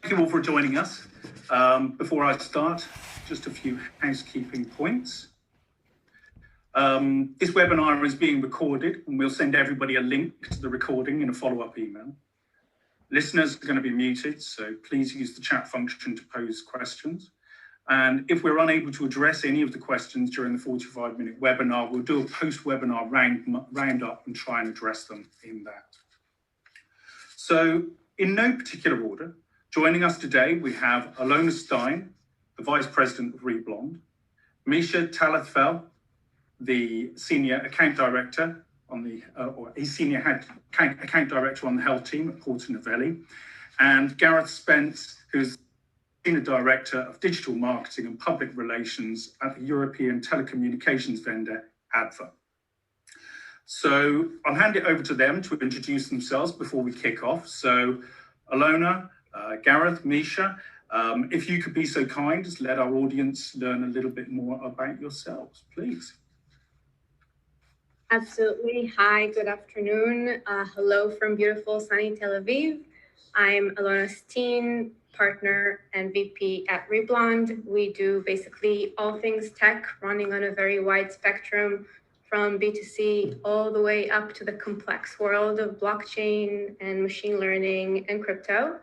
you all for joining us. Before I start, just a few housekeeping points. This webinar is being recorded and we'll send everybody a link to the recording in a follow-up email. Listeners are going to be muted, so please use the chat function to pose questions. And if we're unable to address any of the questions during the 45-minute webinar, we'll do a post-webinar roundup and try and address them in that. So in no particular order, joining us today, we have Alona Stein, the Vice President of ReBlonde, Misha Talethfel, the Senior Account Director on the, account director on the health team at Porter Novelli, and Gareth Spence, who's Senior Director of Digital Marketing and Public Relations at the European telecommunications vendor, ADVA. So I'll hand it over to them to introduce themselves before we kick off. So Alona, Gareth, Misha, if you could be so kind, just let our audience learn a little bit more about yourselves, please. Absolutely. Hi, good afternoon. Hello from beautiful sunny Tel Aviv. I'm Alona Stein, partner and VP at ReBlonde. We do basically all things tech, running on a very wide spectrum from B2C all the way up to the complex world of blockchain and machine learning and crypto.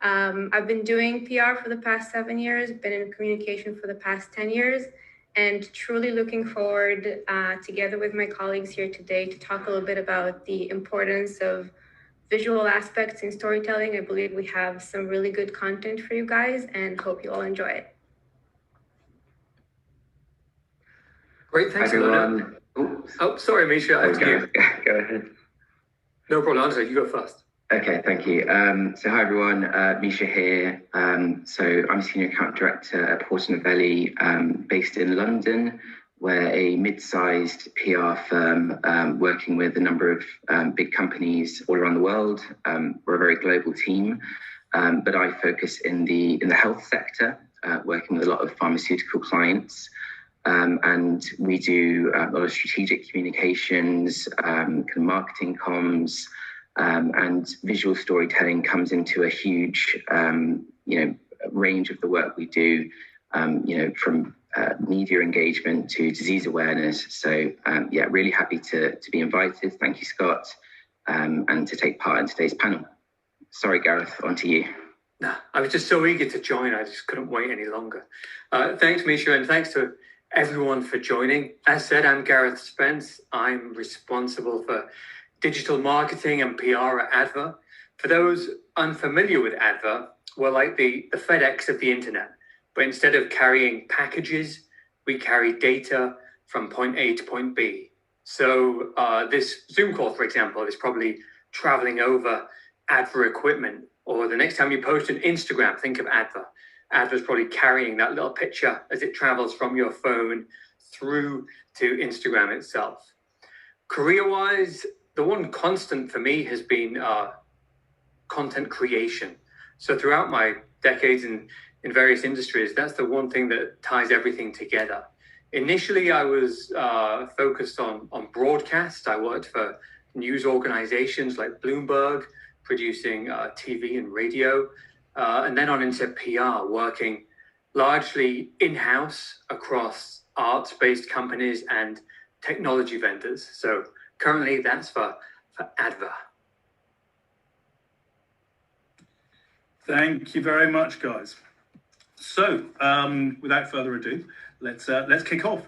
I've been doing PR for the past 7 years, been in communication for the past 10 years, and truly looking forward, together with my colleagues here today, to talk a little bit about the importance of visual aspects in storytelling. I believe we have some really good content for you guys and hope you all enjoy it. Great, thanks everyone. Oh, sorry, Misha. Go ahead. No problem, Andre, you go first. Okay, thank you. So hi everyone, Misha here. So I'm Senior Account Director at Porter Novelli, based in London. We're a mid-sized PR firm working with a number of big companies all around the world. We're a very global team, but I focus in the health sector, working with a lot of pharmaceutical clients. And we do a lot of strategic communications, kind of marketing comms, and visual storytelling comes into a huge, range of the work we do, from media engagement to disease awareness. So, really happy to be invited. Thank you, Scott, and to take part in today's panel. Sorry, Gareth, on to you. No, I was just so eager to join. I just couldn't wait any longer. Thanks, Misha, and thanks to everyone for joining. As said, I'm Gareth Spence. I'm responsible for digital marketing and PR at ADVA. For those unfamiliar with ADVA, we're like the FedEx of the internet, but instead of carrying packages, we carry data from point A to point B. So this Zoom call, for example, is probably traveling over ADVA equipment, or the next time you post an Instagram, think of ADVA. ADVA's probably carrying that little picture as it travels from your phone through to Instagram itself. Career-wise, the one constant for me has been content creation. So throughout my decades in various industries, that's the one thing that ties everything together. Initially, I was focused on broadcast. I worked for news organizations like Bloomberg, producing TV and radio, and then on into PR, working largely in-house across arts-based companies and technology vendors. So currently, that's for ADVA. Thank you very much, guys. So, without further ado, let's kick off.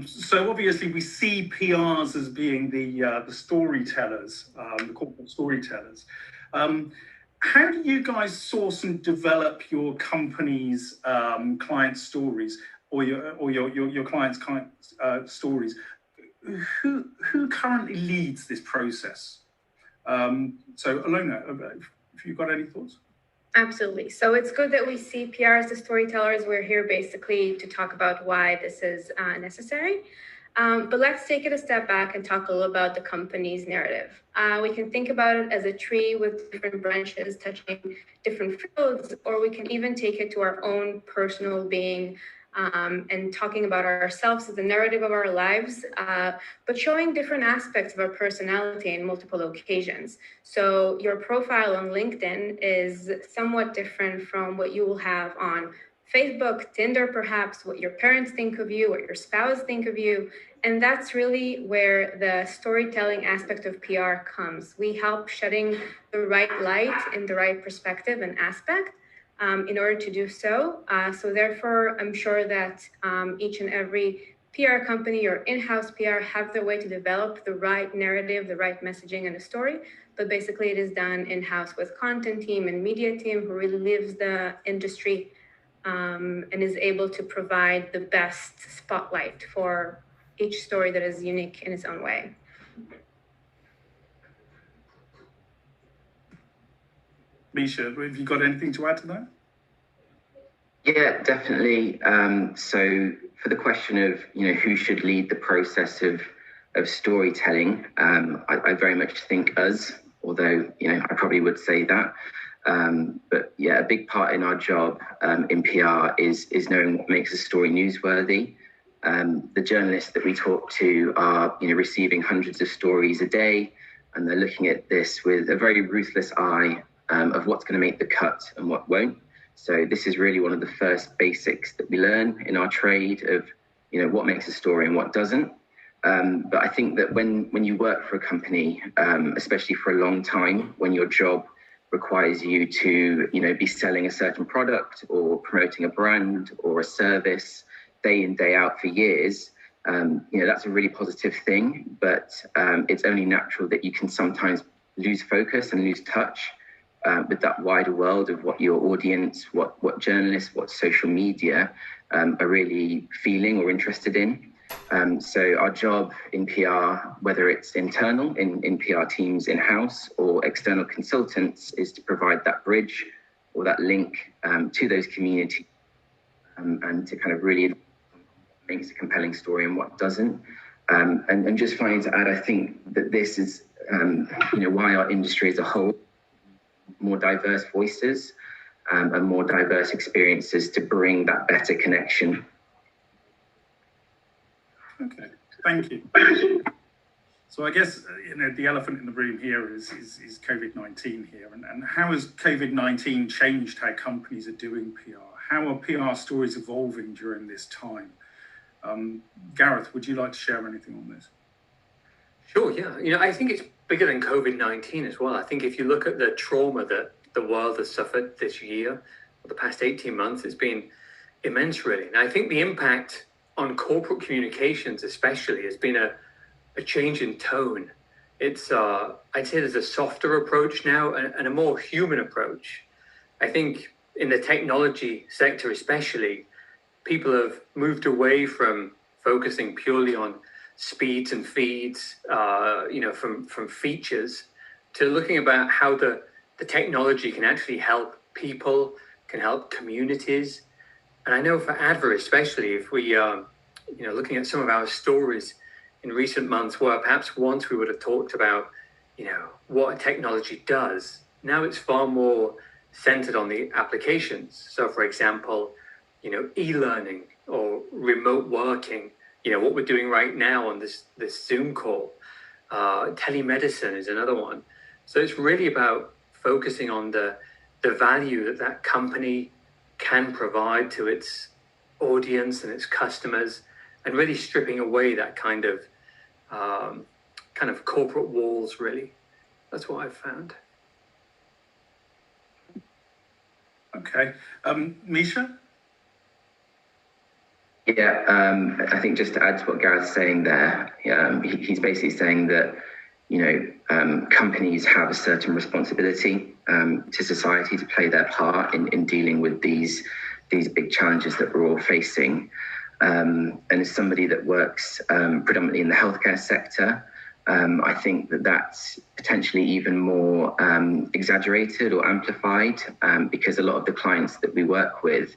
So obviously, we see PRs as being the storytellers, the corporate storytellers. How do you guys source and develop your company's client stories, or your clients' stories? Who currently leads this process? So Alona, if you've got any thoughts? Absolutely. So it's good that we see PR as the storytellers. We're here basically to talk about why this is necessary. But let's take it a step back and talk a little about the company's narrative. We can think about it as a tree with different branches touching different fields, or we can even take it to our own personal being and talking about ourselves as the narrative of our lives, but showing different aspects of our personality in multiple occasions. So your profile on LinkedIn is somewhat different from what you will have on Facebook, Tinder, perhaps, what your parents think of you, what your spouse think of you. And that's really where the storytelling aspect of PR comes. We help shedding the right light in the right perspective and aspect in order to do so. So therefore, I'm sure that each and every PR company or in-house PR have their way to develop the right narrative, the right messaging and a story. But basically it is done in-house with content team and media team who really lives the industry and is able to provide the best spotlight for each story that is unique in its own way. Misha, have you got anything to add to that? Yeah, definitely. So for the question of, who should lead the process of storytelling, I very much think us, although, I probably would say that. But yeah, a big part in our job in PR is knowing what makes a story newsworthy. The journalists that we talk to are, receiving hundreds of stories a day, and they're looking at this with a very ruthless eye of what's going to make the cut and what won't. So this is really one of the first basics that we learn in our trade of, what makes a story and what doesn't. But I think that when you work for a company, especially for a long time, when your job requires you to, be selling a certain product or promoting a brand or a service day in, day out for years, that's a really positive thing. But it's only natural that you can sometimes lose focus and lose touch with that wider world of what your audience, what journalists, what social media are really feeling or interested in. So our job in PR, whether it's internal in PR teams in-house or external consultants, is to provide that bridge or that link to those communities and to kind of really makes a compelling story and what doesn't. And just finally to add, I think that this is, why our industry as a whole, more diverse voices and more diverse experiences to bring that better connection. Okay, thank you. So I guess, the elephant in the room here is COVID-19 here. And how has COVID-19 changed how companies are doing PR? How are PR stories evolving during this time? Gareth, would you like to share anything on this? Sure, yeah. I think it's bigger than COVID-19 as well. I think if you look at the trauma that the world has suffered this year, or the past 18 months, it's been immense, really. And I think the impact on corporate communications especially has been a change in tone. It's, I'd say there's a softer approach now and a more human approach. I think in the technology sector especially, people have moved away from focusing purely on speeds and feeds, from features, to looking about how the technology can actually help people, can help communities. And I know for Adver especially, if we are, looking at some of our stories in recent months where perhaps once we would have talked about, what a technology does, now it's far more centered on the applications. So for example, e-learning or remote working, what we're doing right now on this Zoom call, telemedicine is another one. So it's really about focusing on the value that company can provide to its audience and its customers, and really stripping away that kind of corporate walls, really. That's what I've found. Okay. Misha? Yeah, I think just to add to what Gareth's saying there, he's basically saying that, companies have a certain responsibility to society to play their part in dealing with these big challenges that we're all facing. And as somebody that works predominantly in the healthcare sector, I think that's potentially even more exaggerated or amplified because a lot of the clients that we work with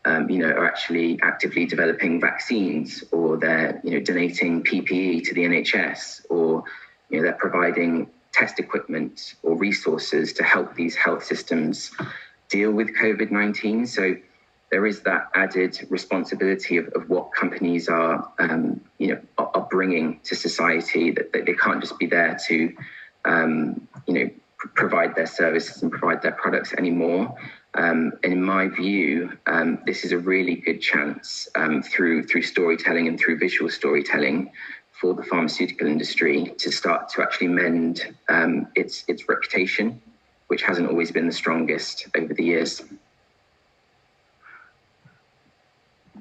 are actually actively developing vaccines, or they're, donating PPE to the NHS, or, they're providing test equipment or resources to help these health systems deal with COVID-19. So there is that added responsibility of what companies are, are bringing to society, that they can't just be there to, provide their services and provide their products anymore. And in my view, this is a really good chance through storytelling and through visual storytelling for the pharmaceutical industry to start to actually mend its reputation, which hasn't always been the strongest over the years.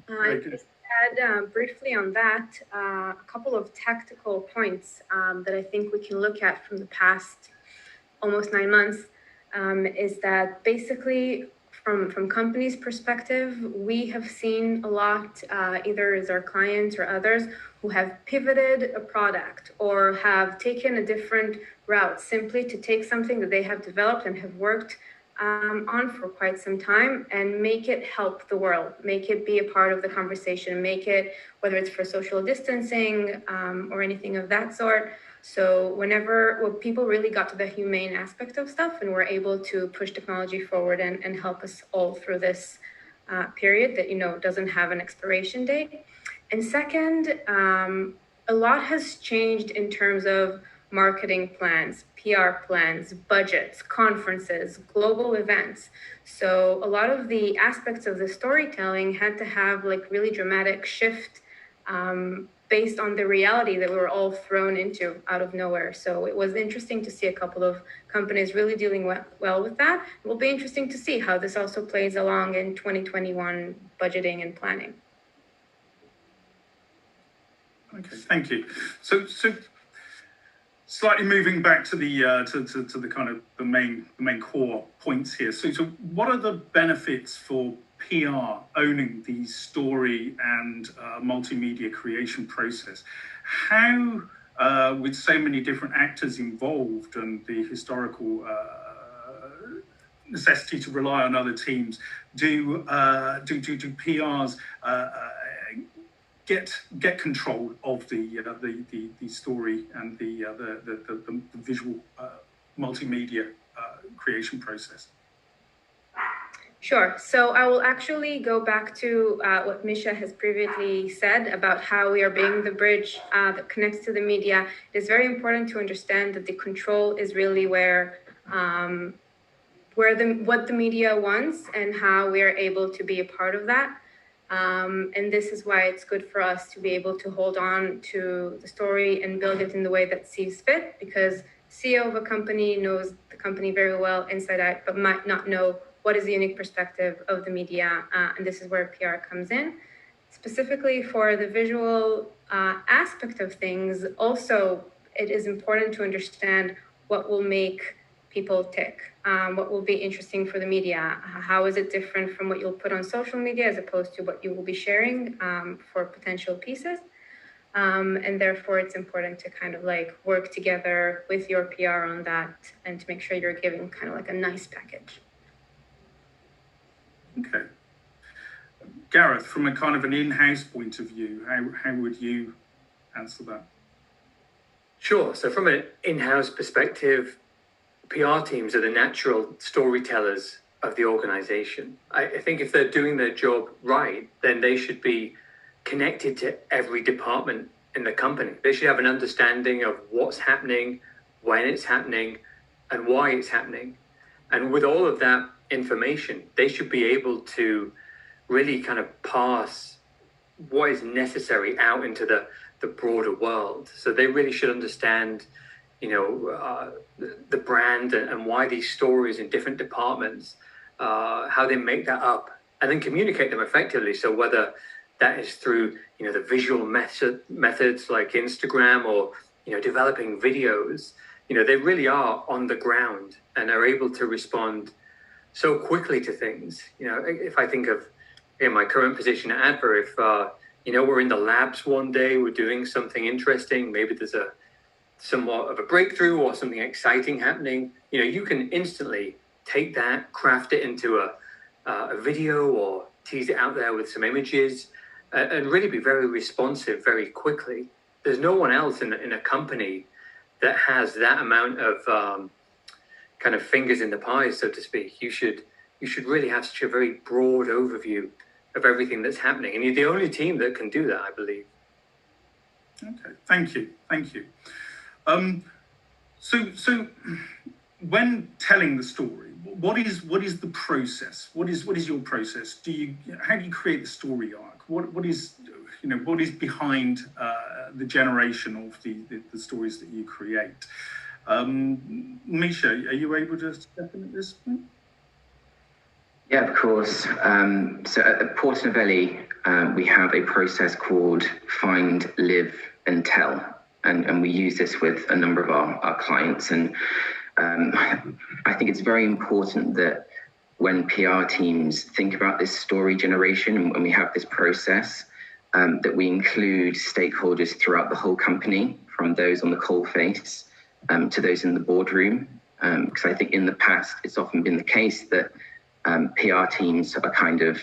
Just to add briefly on that, a couple of tactical points that I think we can look at from the past almost 9 months is that basically from companies' perspective, we have seen a lot, either as our clients or others, who have pivoted a product or have taken a different route simply to take something that they have developed and have worked on for quite some time and make it help the world, make it be a part of the conversation, make it, whether it's for social distancing or anything of that sort. So whenever people really got to the humane aspect of stuff and were able to push technology forward and help us all through this period that, doesn't have an expiration date. And second, a lot has changed in terms of marketing plans, PR plans, budgets, conferences, global events. So a lot of the aspects of the storytelling had to have really dramatic shift based on the reality that we were all thrown into out of nowhere. So it was interesting to see a couple of companies really dealing well with that. It will be interesting to see how this also plays along in 2021 budgeting and planning. Okay, thank you. So slightly moving back to the to the kind of the main core points here. So what are the benefits for PR owning the story and multimedia creation process? How, with so many different actors involved and the historical necessity to rely on other teams, do PRs get control of the story and the visual multimedia creation process? Sure. So I will actually go back to what Misha has previously said about how we are being the bridge that connects to the media. It is very important to understand that the control is really where what the media wants and how we are able to be a part of that. And this is why it's good for us to be able to hold on to the story and build it in the way that sees fit, because CEO of a company knows the company very well inside out, but might not know what is the unique perspective of the media, and this is where PR comes in. Specifically for the visual aspect of things, also, it is important to understand what will make people tick, what will be interesting for the media, how is it different from what you'll put on social media as opposed to what you will be sharing for potential pieces. And therefore, it's important to kind of work together with your PR on that and to make sure you're giving kind of a nice package. Okay. Gareth, from a kind of an in-house point of view, how would you answer that? Sure. So from an in-house perspective, PR teams are the natural storytellers of the organization. I think if they're doing their job right, then they should be connected to every department in the company. They should have an understanding of what's happening, when it's happening, and why it's happening. And with all of that information, they should be able to really kind of pass what is necessary out into the broader world. So they really should understand, the brand and why these stories in different departments, how they make that up, and then communicate them effectively. So whether that is through, the visual methods like Instagram or, developing videos, they really are on the ground and are able to respond so quickly to things. If I think of in my current position at Adver, if, we're in the labs one day, we're doing something interesting, maybe there's somewhat of a breakthrough or something exciting happening, you can instantly take that, craft it into a video or tease it out there with some images and really be very responsive very quickly. There's no one else in a company that has that amount of kind of fingers in the pie, so to speak. You should you should really have such a very broad overview of everything that's happening. And you're the only team that can do that, I believe. Okay, thank you. So when telling the story, what is the process? What is your process? How do you create the story arc? What is behind the generation of the stories that you create? Misha, are you able to step in at this point? Yeah, of course. So at Porto Novelli, we have a process called Find, Live and Tell. And we use this with a number of our clients. And I think it's very important that when PR teams think about this story generation and when we have this process, that we include stakeholders throughout the whole company, from those on the coalface to those in the boardroom. Because I think in the past, it's often been the case that PR teams are kind of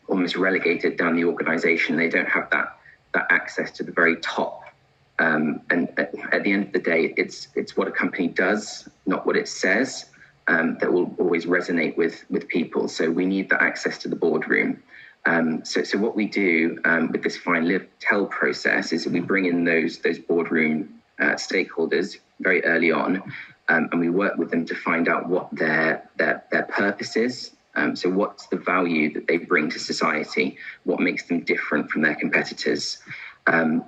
almost relegated down the organization. They don't have that access to the very top. And at the end of the day, it's what a company does, not what it says, that will always resonate with people. So we need that access to the boardroom. So what we do with this Find, Live, Tell process is we bring in those boardroom stakeholders very early on, and we work with them to find out what their purpose is. So what's the value that they bring to society? What makes them different from their competitors?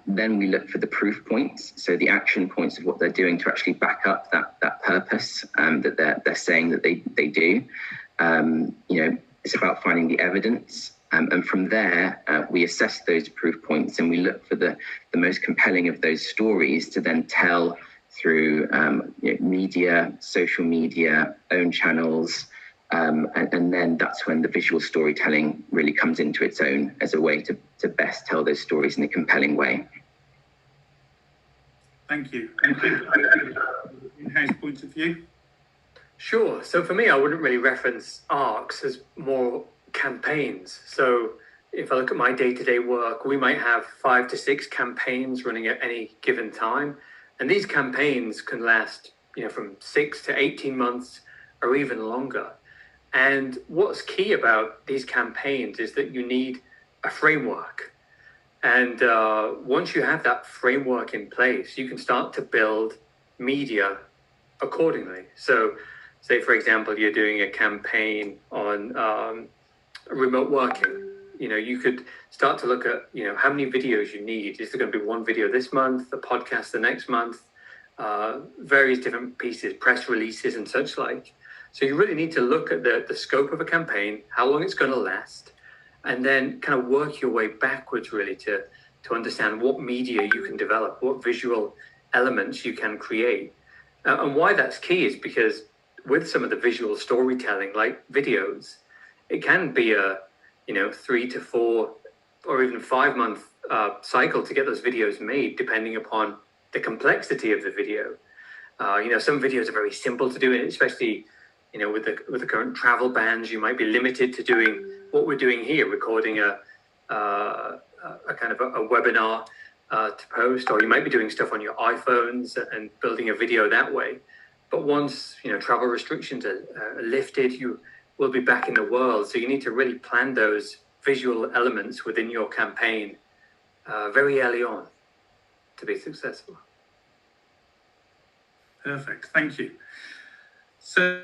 Then we look for the proof points, so the action points of what they're doing to actually back up that purpose that they're saying that they do. It's about finding the evidence. And from there, we assess those proof points and we look for the most compelling of those stories to then tell through media, social media, own channels. And then that's when the visual storytelling really comes into its own as a way to best tell those stories in a compelling way. Thank you. In-house point of view? Sure. So for me, I wouldn't really reference arcs as more campaigns. So if I look at my day-to-day work, we might have 5 to 6 campaigns running at any given time. And these campaigns can last, from 6 to 18 months or even longer. And what's key about these campaigns is that you need a framework. And once you have that framework in place, you can start to build media accordingly. So say, for example, you're doing a campaign on remote working. You could start to look at, how many videos you need. Is there going to be one video this month, a podcast the next month, various different pieces, press releases and such like. So you really need to look at the scope of a campaign, how long it's going to last, and then kind of work your way backwards really to understand what media you can develop, what visual elements you can create. And why that's key is because with some of the visual storytelling, like videos, it can be a 3 to 4 or even 5 month cycle to get those videos made, depending upon the complexity of the video. Some videos are very simple to do, especially with the current travel bans, you might be limited to doing what we're doing here, recording a kind of a webinar to post, or you might be doing stuff on your iPhones and building a video that way. But once travel restrictions are lifted, you will be back in the world. So you need to really plan those visual elements within your campaign very early on to be successful. Perfect, thank you. So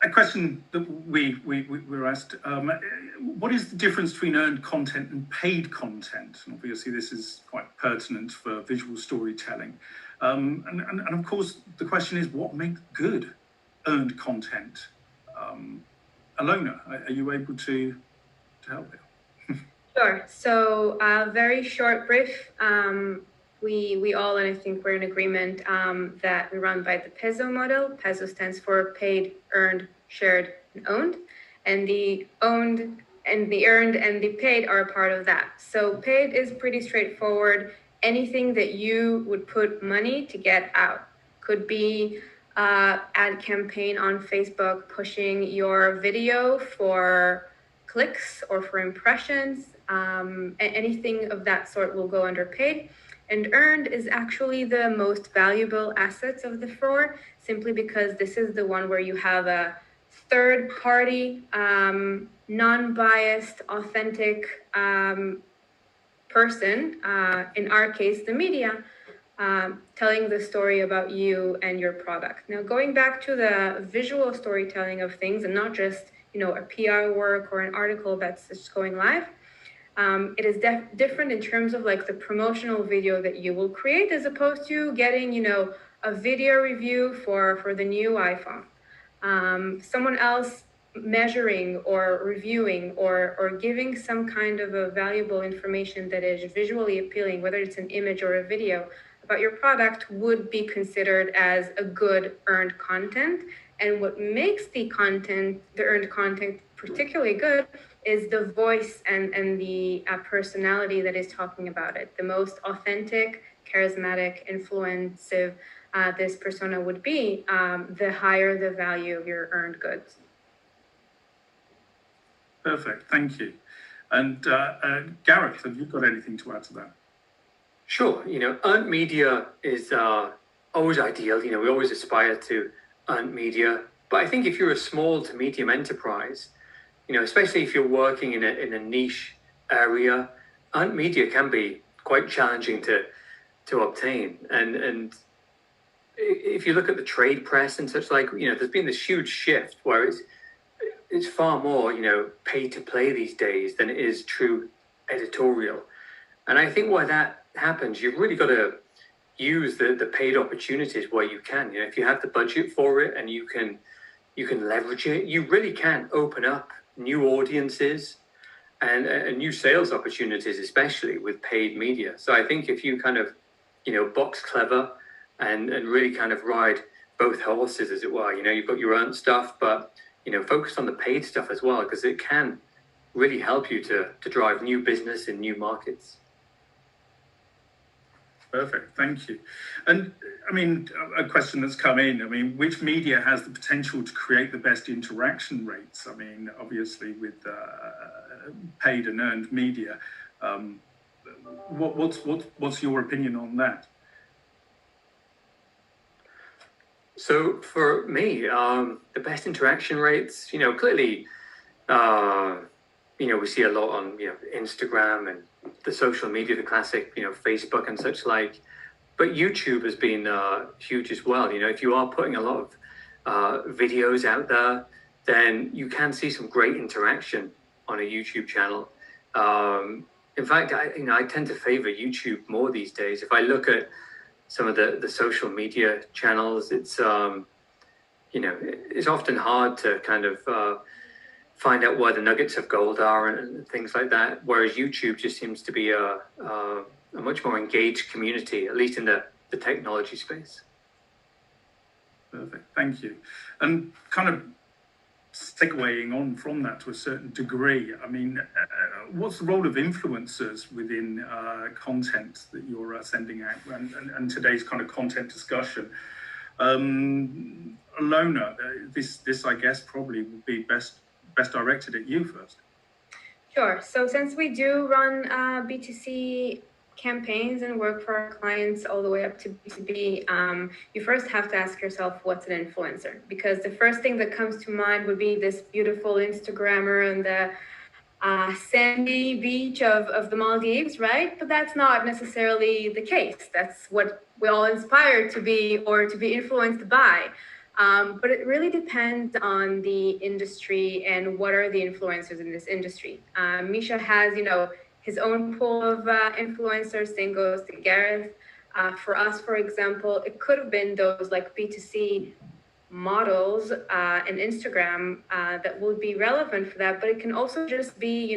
a question that we were asked, what is the difference between earned content and paid content? And obviously this is quite pertinent for visual storytelling. And of course, the question is, what makes good earned content? Alona, are you able to help here? Sure. So very short brief. We all, and I think we're in agreement that we run by the PESO model. PESO stands for paid, earned, shared, and owned. And the owned and the earned and the paid are a part of that. So paid is pretty straightforward. Anything that you would put money to get out. Could be ad campaign on Facebook pushing your video for clicks or for impressions. Anything of that sort will go under paid. And earned is actually the most valuable assets of the four, simply because this is the one where you have a third-party, non-biased, authentic person, in our case, the media, telling the story about you and your product. Now, going back to the visual storytelling of things and not just, a PR work or an article that's just going live, it is different in terms of like the promotional video that you will create as opposed to getting, a video review for the new iPhone. Someone else measuring or reviewing or giving some kind of a valuable information that is visually appealing, whether it's an image or a video about your product, would be considered as a good earned content. And what makes the earned content particularly good is the voice and the personality that is talking about it. The most authentic, charismatic, influensive this persona would be, the higher the value of your earned goods. Perfect, thank you. And Gareth, have you got anything to add to that? Sure. Earned media is always ideal. We always aspire to earned media. But I think if you're a small to medium enterprise, especially if you're working in a niche area, earned media can be quite challenging to obtain. And if you look at the trade press and such, like, there's been this huge shift where it's far more, pay to play these days than it is true editorial. And I think why that happens, you've really got to use the paid opportunities where you can. If you have the budget for it and you can leverage it, you really can open up new audiences and new sales opportunities, especially with paid media. So I think if you kind of, box clever and really kind of ride both horses, as it were, you've got your earned stuff, but, focus on the paid stuff as well, because it can really help you to drive new business in new markets. Perfect, thank you. And I mean, a question that's come in, which media has the potential to create the best interaction rates? Obviously with paid and earned media, what's your opinion on that? So for me, the best interaction rates, clearly, we see a lot on, Instagram and the social media, the classic, Facebook and such like. But YouTube has been huge as well. If you are putting a lot of videos out there, then you can see some great interaction on a YouTube channel. In fact, I tend to favor YouTube more these days. If I look at some of the social media channels, it's it's often hard to kind of find out where the nuggets of gold are and things like that. Whereas YouTube just seems to be a much more engaged community, at least in the technology space. Perfect, thank you. And kind of segueing on from that to a certain degree, what's the role of influencers within content that you're sending out and today's kind of content discussion? Alona, this I guess probably would be best directed at you first. Sure. So since we do run B2C campaigns and work for our clients all the way up to B2B, you first have to ask yourself, what's an influencer? Because the first thing that comes to mind would be this beautiful Instagrammer and the sandy beach of the Maldives, right? But that's not necessarily the case. That's what we all aspire to be or to be influenced by. But it really depends on the industry and what are the influencers in this industry. Misha has, his own pool of influencers. Same goes to Gareth. For us, for example, it could have been those like B2C models and Instagram that would be relevant for that. But it can also just be,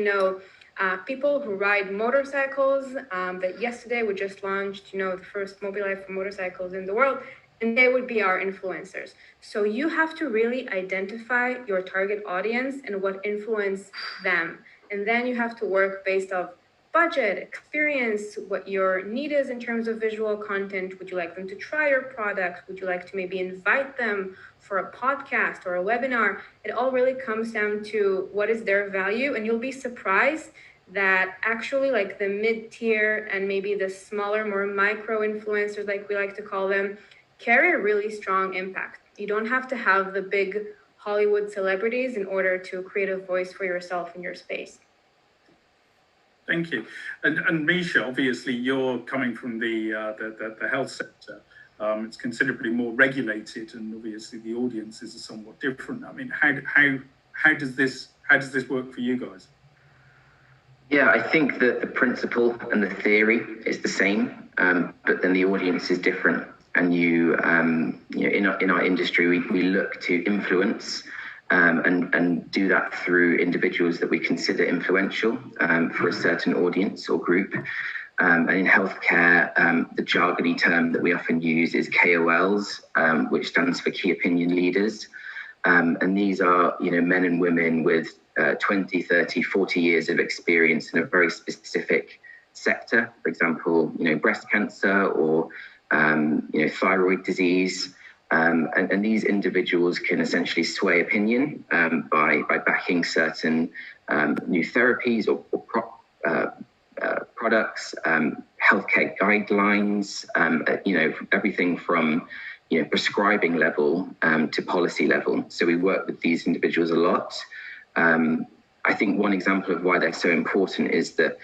people who ride motorcycles that yesterday we just launched, the first Mobileye for motorcycles in the world. And they would be our influencers. So you have to really identify your target audience and what influence them. And then you have to work based off budget, experience, what your need is in terms of visual content. Would you like them to try your product? Would you like to maybe invite them for a podcast or a webinar? It all really comes down to what is their value. And you'll be surprised that actually like the mid-tier and maybe the smaller, more micro influencers, like we like to call them, carry a really strong impact. You don't have to have the big Hollywood celebrities in order to create a voice for yourself in your space. Thank you. And Misha, obviously, you're coming from the health sector. It's considerably more regulated, and obviously the audiences are somewhat different. I mean, how does this work for you guys? Yeah, I think that the principle and the theory is the same, but then the audience is different. And in our industry, we look to influence and do that through individuals that we consider influential for a certain audience or group. And in healthcare, the jargony term that we often use is KOLs, which stands for key opinion leaders. And these are, men and women with 20, 30, 40 years of experience in a very specific sector. For example, breast cancer or, thyroid disease. And these individuals can essentially sway opinion by backing certain new therapies or products, healthcare guidelines, everything from prescribing level to policy level. So we work with these individuals a lot. I think one example of why they're so important is that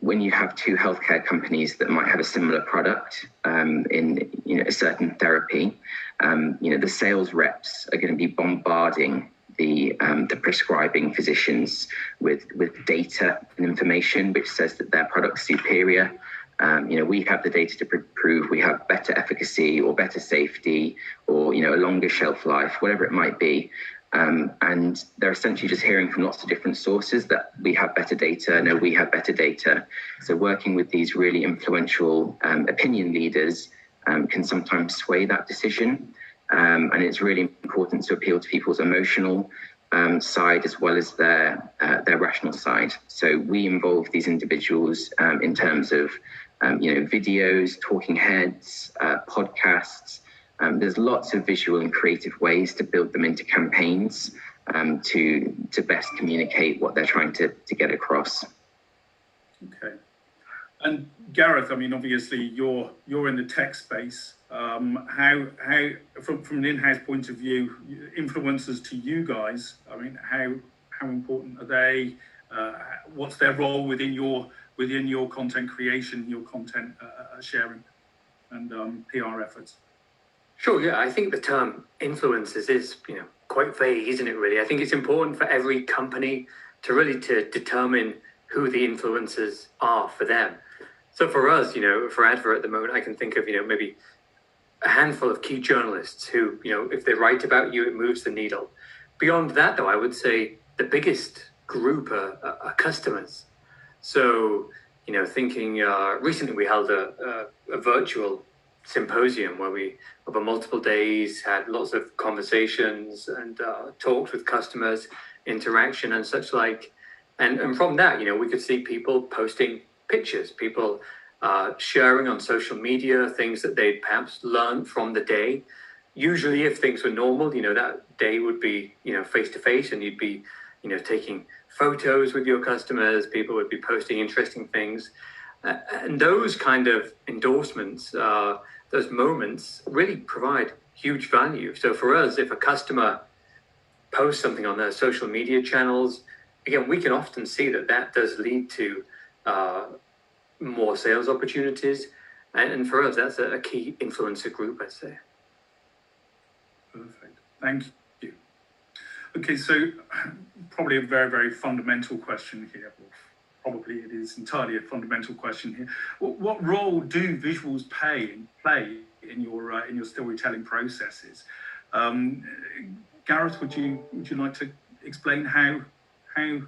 when you have two healthcare companies that might have a similar product in a certain therapy, the sales reps are going to be bombarding the prescribing physicians with data and information which says that their product's superior. We have the data to prove we have better efficacy or better safety or a longer shelf life, whatever it might be. And they're essentially just hearing from lots of different sources that we have better data, no, we have better data. So working with these really influential opinion leaders can sometimes sway that decision. And it's really important to appeal to people's emotional side as well as their rational side. So we involve these individuals in terms of videos, talking heads, podcasts. There's lots of visual and creative ways to build them into campaigns to best communicate what they're trying to get across. Okay. And Gareth, I mean, obviously you're in the tech space. How from an in-house point of view, influencers to you guys, I mean, how important are they? What's their role within your content creation, your content sharing and PR efforts? Sure, yeah. I think the term influencers is, quite vague, isn't it, really? I think it's important for every company to really determine who the influencers are for them. So for us, for Advert at the moment, I can think of, maybe a handful of key journalists who, if they write about you, it moves the needle. Beyond that, though, I would say the biggest group are customers. So, thinking recently we held a virtual symposium where we, over multiple days, had lots of conversations and talked with customers, interaction and such like. And from that, we could see people posting pictures, people sharing on social media things that they'd perhaps learned from the day. Usually if things were normal, that day would be, face to face, and you'd be, taking photos with your customers, people would be posting interesting things. And those kind of endorsements, those moments really provide huge value. So for us, if a customer posts something on their social media channels, again, we can often see that does lead to more sales opportunities. And for us, that's a key influencer group, I'd say. Perfect. Thank you. Okay, so probably a very, very fundamental question here. Probably it is entirely a fundamental question here. What role do visuals play in your storytelling processes? Gareth, would you like to explain how you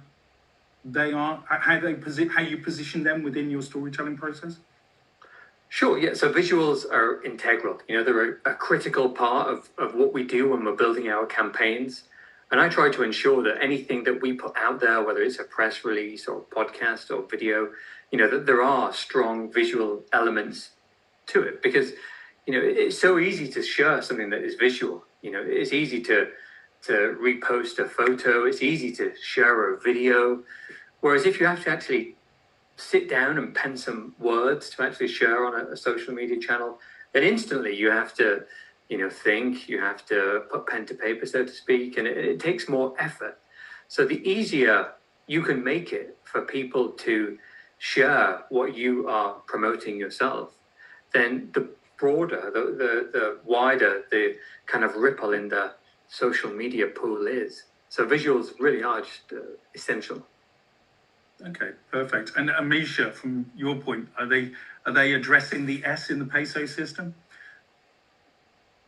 position them within your storytelling process? Sure, yeah. So visuals are integral. They're a critical part of what we do when we're building our campaigns. And I try to ensure that anything that we put out there, whether it's a press release or podcast or video, that there are strong visual elements to it. Because, it's so easy to share something that is visual. It's easy to repost a photo. It's easy to share a video. Whereas if you have to actually sit down and pen some words to actually share on a social media channel, then instantly you have to think. You have to put pen to paper, so to speak, and it takes more effort. So the easier you can make it for people to share what you are promoting yourself, then the broader, the wider the kind of ripple in the social media pool is. So visuals really are just essential. Okay, perfect. And Amisha, from your point, are they addressing the S in the peso system?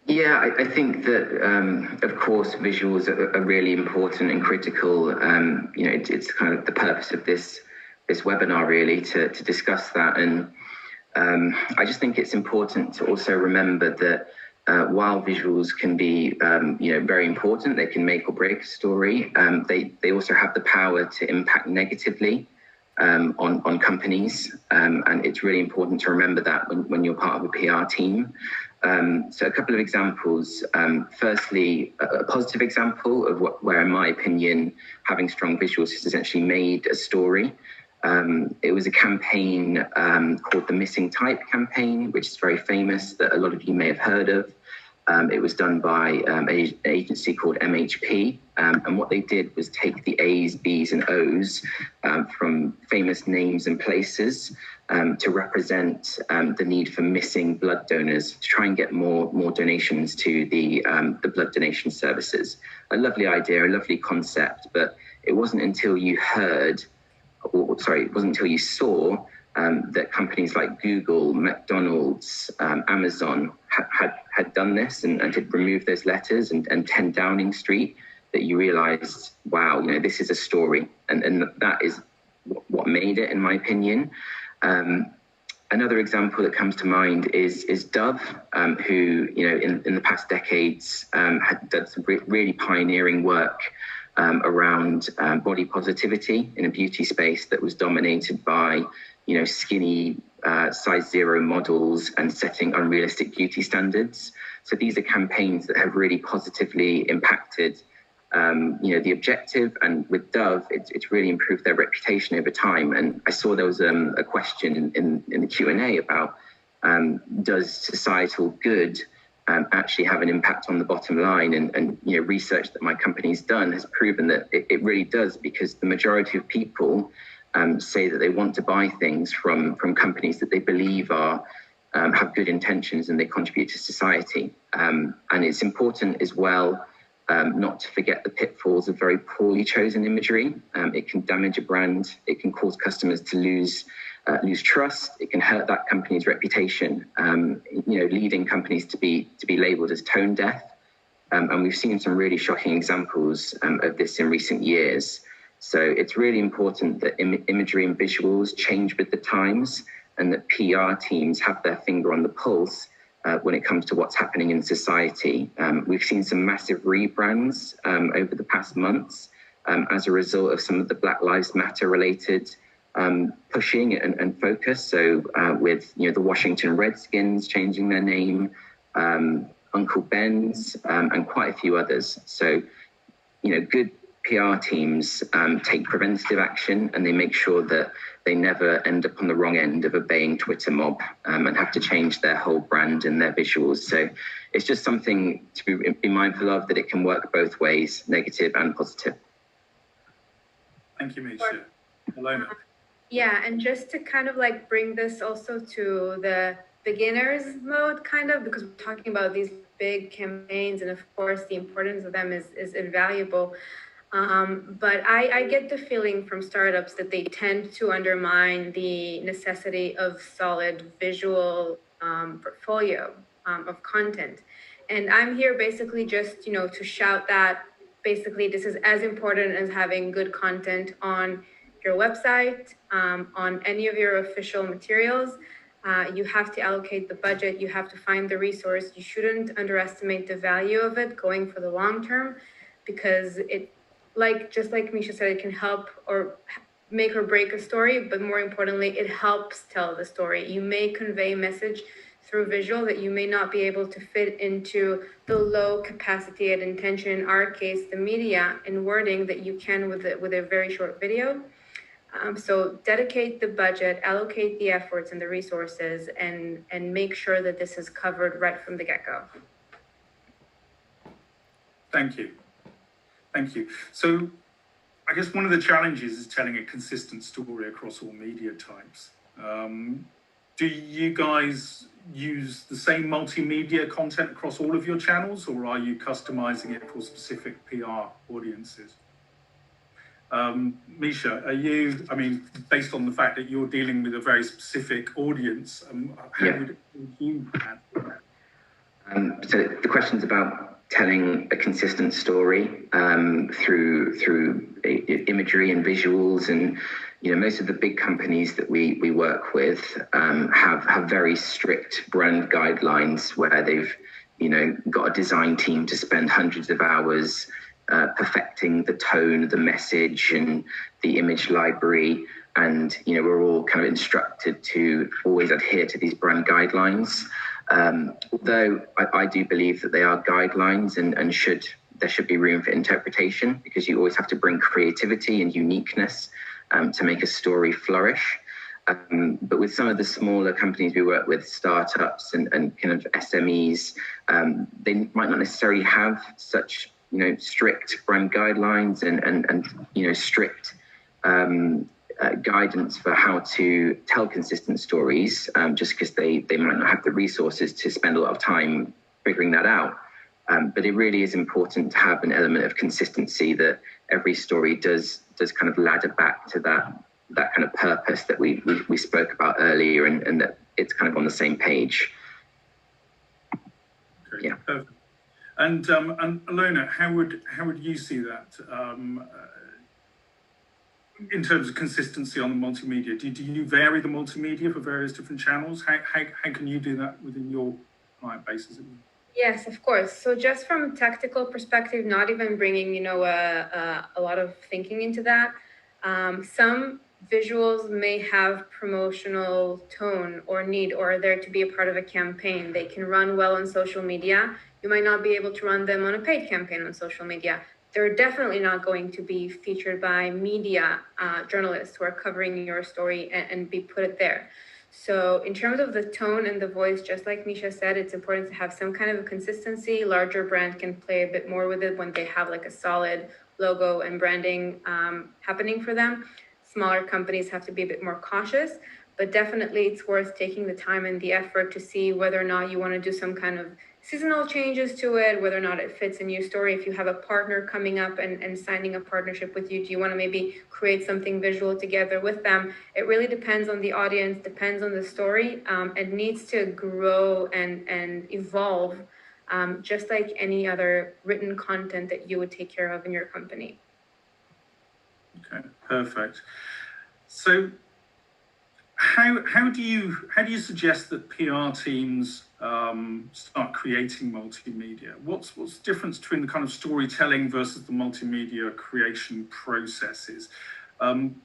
Yeah, I think that, of course, visuals are really important and critical. It's kind of the purpose of this webinar, really, to discuss that. And I just think it's important to also remember that while visuals can be, very important, they can make or break a story. They also have the power to impact negatively on companies, and it's really important to remember that when you're part of a PR team. So a couple of examples. Firstly, a positive example of where, in my opinion, having strong visuals has essentially made a story. It was a campaign called the Missing Type campaign, which is very famous, that a lot of you may have heard of. It was done by an agency called MHP, and what they did was take the A's, B's and O's from famous names and places to represent the need for missing blood donors, to try and get more donations to the blood donation services. A lovely idea, a lovely concept, but it wasn't until you it wasn't until you saw that companies like Google, McDonald's, Amazon had done this and had removed those letters and 10 Downing Street, that you realized, wow, this is a story. And that is what made it, in my opinion. Another example that comes to mind is Dove, who, in the past decades had done some really pioneering work around body positivity in a beauty space that was dominated by, skinny size 0 models and setting unrealistic beauty standards. So these are campaigns that have really positively impacted, the objective. And with Dove, it's really improved their reputation over time. And I saw there was a question in the Q&A about does societal good actually have an impact on the bottom line? And research that my company's done has proven that it really does, because the majority of people say that they want to buy things from companies that they believe are have good intentions and they contribute to society. And it's important as well not to forget the pitfalls of very poorly chosen imagery. It can damage a brand. It can cause customers to lose trust. It can hurt that company's reputation, leading companies to be labeled as tone deaf. And we've seen some really shocking examples of this in recent years. So it's really important that imagery and visuals change with the times, and that PR teams have their finger on the pulse when it comes to what's happening in society. We've seen some massive rebrands over the past months as a result of some of the Black Lives Matter related pushing and focus. So with the Washington Redskins changing their name, Uncle Ben's, and quite a few others. So good PR teams take preventative action, and they make sure that they never end up on the wrong end of a baying Twitter mob and have to change their whole brand and their visuals. So it's just something to be mindful of, that it can work both ways, negative and positive. Thank you, Misha. Alona. Yeah, and just to kind of bring this also to the beginner's mode, kind of, because we're talking about these big campaigns, and of course the importance of them is invaluable. But I get the feeling from startups that they tend to undermine the necessity of solid visual portfolio of content. And I'm here basically just, to shout that basically this is as important as having good content on your website, on any of your official materials. You have to allocate the budget, you have to find the resource. You shouldn't underestimate the value of it going for the long term, because it, just like Misha said, it can help or make or break a story, but more importantly, it helps tell the story. You may convey a message through visual that you may not be able to fit into the low capacity and intention, in our case, the media and wording, that you can with a very short video. So dedicate the budget, allocate the efforts and the resources, and make sure that this is covered right from the get-go. Thank you. Thank you. So I guess one of the challenges is telling a consistent story across all media types. Do you guys use the same multimedia content across all of your channels, or are you customizing it for specific PR audiences? Misha, I mean, based on the fact that you're dealing with a very specific audience, how would you plan for that? So the question's about telling a consistent story through imagery and visuals, and most of the big companies that we work with have very strict brand guidelines where they've got a design team to spend hundreds of hours perfecting the tone, the message, and the image library. And we're all kind of instructed to always adhere to these brand guidelines. Although I do believe that they are guidelines, and there should be room for interpretation, because you always have to bring creativity and uniqueness to make a story flourish. But with some of the smaller companies we work with, startups and kind of SMEs, they might not necessarily have such strict brand guidelines and strict guidance for how to tell consistent stories, just because they might not have the resources to spend a lot of time figuring that out. But it really is important to have an element of consistency, that every story does kind of ladder back to that kind of purpose that we spoke about earlier, and that it's kind of on the same page. Okay, yeah. Perfect. And Alona, how would you see that in terms of consistency on the multimedia? Do you vary the multimedia for various different channels? How can you do that within your client base? Yes, of course. So just from a tactical perspective, not even bringing a lot of thinking into that. Some visuals may have promotional tone or need, or are there to be a part of a campaign. They can run well on social media. You might not be able to run them on a paid campaign on social media. They're definitely not going to be featured by media journalists who are covering your story and be put it there. So in terms of the tone and the voice, just like Misha said, it's important to have some kind of a consistency. Larger brand can play a bit more with it when they have like a solid logo and branding happening for them. Smaller companies have to be a bit more cautious, but definitely it's worth taking the time and the effort to see whether or not you want to do some kind of seasonal changes to it, whether or not it fits a new story. If you have a partner coming up and signing a partnership with you, do you want to maybe create something visual together with them? It really depends on the audience, depends on the story. It needs to grow and evolve, just like any other written content that you would take care of in your company. Okay, perfect. So how do you suggest that PR teams start creating multimedia? What's the difference between the kind of storytelling versus the multimedia creation processes?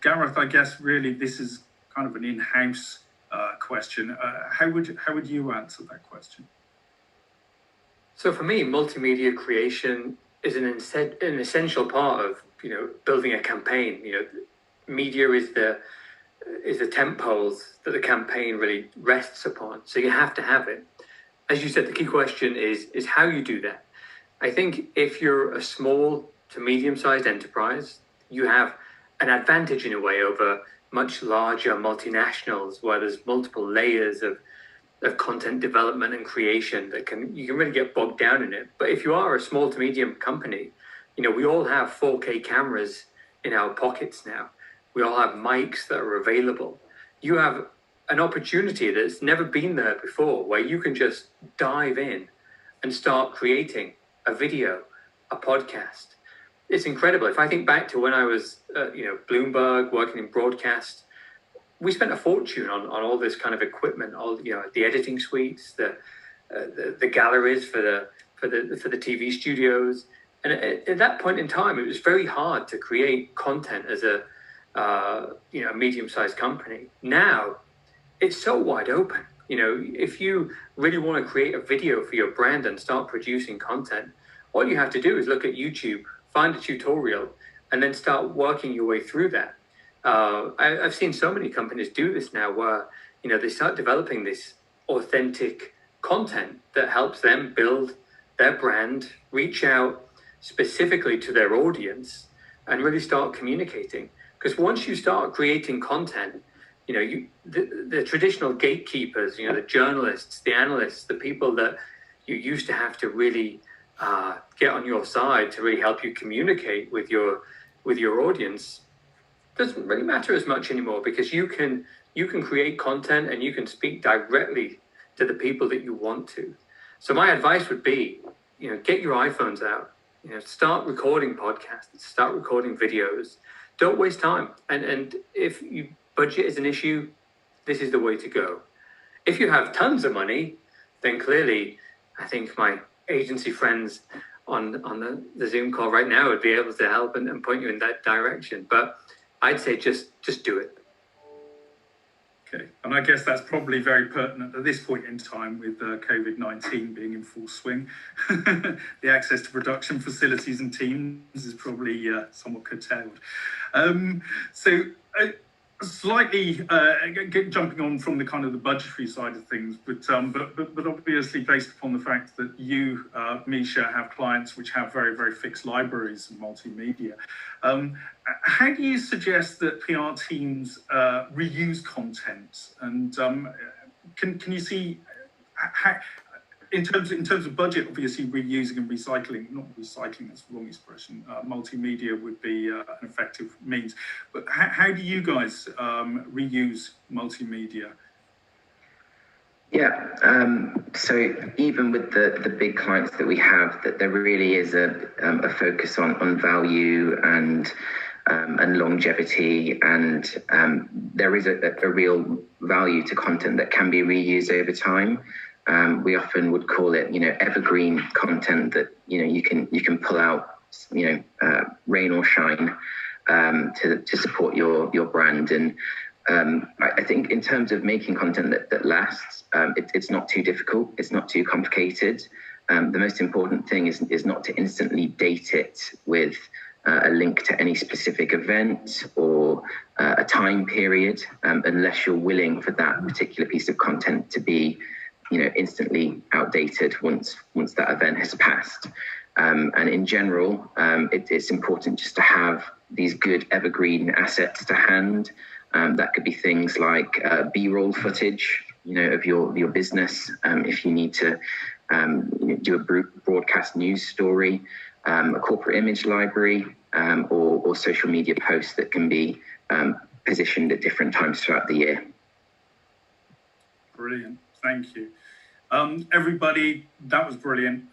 Gareth, I guess really this is kind of an in-house question. How would you answer that question? So for me, multimedia creation is an essential part of building a campaign. Media is the tent poles that the campaign really rests upon. So you have to have it. As you said, the key question is how you do that. I think if you're a small to medium-sized enterprise, you have an advantage in a way over much larger multinationals where there's multiple layers of content development and creation that you can really get bogged down in it. But if you are a small to medium company, we all have 4K cameras in our pockets now. We all have mics that are available. You have an opportunity that's never been there before, where you can just dive in and start creating a video, a podcast. It's incredible. If I think back to when I was, Bloomberg, working in broadcast, we spent a fortune on all this kind of equipment, all the editing suites, the galleries for the TV studios, and at that point in time, it was very hard to create content as a medium-sized company. Now, it's so wide open. If you really want to create a video for your brand and start producing content, all you have to do is look at YouTube, find a tutorial, and then start working your way through that. I've seen so many companies do this now, where they start developing this authentic content that helps them build their brand, reach out specifically to their audience and really start communicating. Because once you start creating content, the traditional gatekeepers, the journalists, the analysts, the people that you used to have to really get on your side to really help you communicate with your audience, doesn't really matter as much anymore, because you can create content and you can speak directly to the people that you want to. So my advice would be, get your iPhones out, start recording podcasts, start recording videos. Don't waste time. And if budget is an issue, this is the way to go. If you have tons of money, then clearly, I think my agency friends on the Zoom call right now would be able to help and point you in that direction. But I'd say just do it. Okay, and I guess that's probably very pertinent at this point in time with COVID-19 being in full swing. The access to production facilities and teams is probably somewhat curtailed. Slightly jumping on from the kind of the budgetary side of things, but obviously based upon the fact that you, Misha, have clients which have very, very fixed libraries of multimedia. How do you suggest that PR teams reuse content? And can you see how, in terms of budget, obviously reusing and recycling, not recycling, that's the wrong expression, multimedia would be an effective means. But how do you guys reuse multimedia? Yeah, so even with the big clients that we have, that there really is a focus on value and longevity, and there is a real value to content that can be reused over time. We often would call it, evergreen content that, you can pull out, rain or shine, to support your brand. And I think in terms of making content that lasts, it's not too difficult. It's not too complicated. The most important thing is not to instantly date it with a link to any specific event or a time period, unless you're willing for that particular piece of content to be instantly outdated once that event has passed. And in general, it's important just to have these good evergreen assets to hand. That could be things like B-roll footage, of your business. If you need to do a broadcast news story, a corporate image library, or social media posts that can be positioned at different times throughout the year. Brilliant, thank you. Everybody, that was brilliant.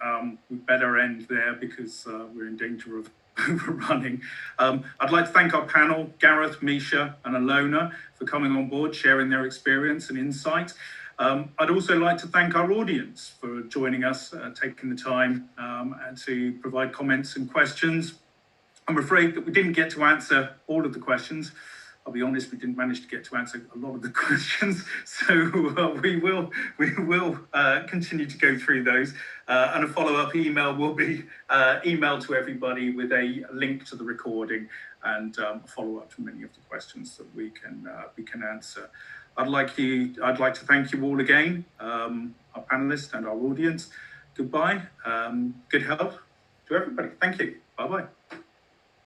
We better end there because we're in danger of overrunning. I'd like to thank our panel, Gareth, Misha and Alona, for coming on board, sharing their experience and insight. I'd also like to thank our audience for joining us, taking the time and to provide comments and questions. I'm afraid that we didn't get to answer all of the questions. I'll be honest, we didn't manage to get to answer a lot of the questions, so we will continue to go through those, and a follow-up email will be emailed to everybody with a link to the recording and a follow-up to many of the questions that we can answer. I'd like to thank you all again, our panelists and our audience. Goodbye. Good health to everybody. Thank you. Bye-bye.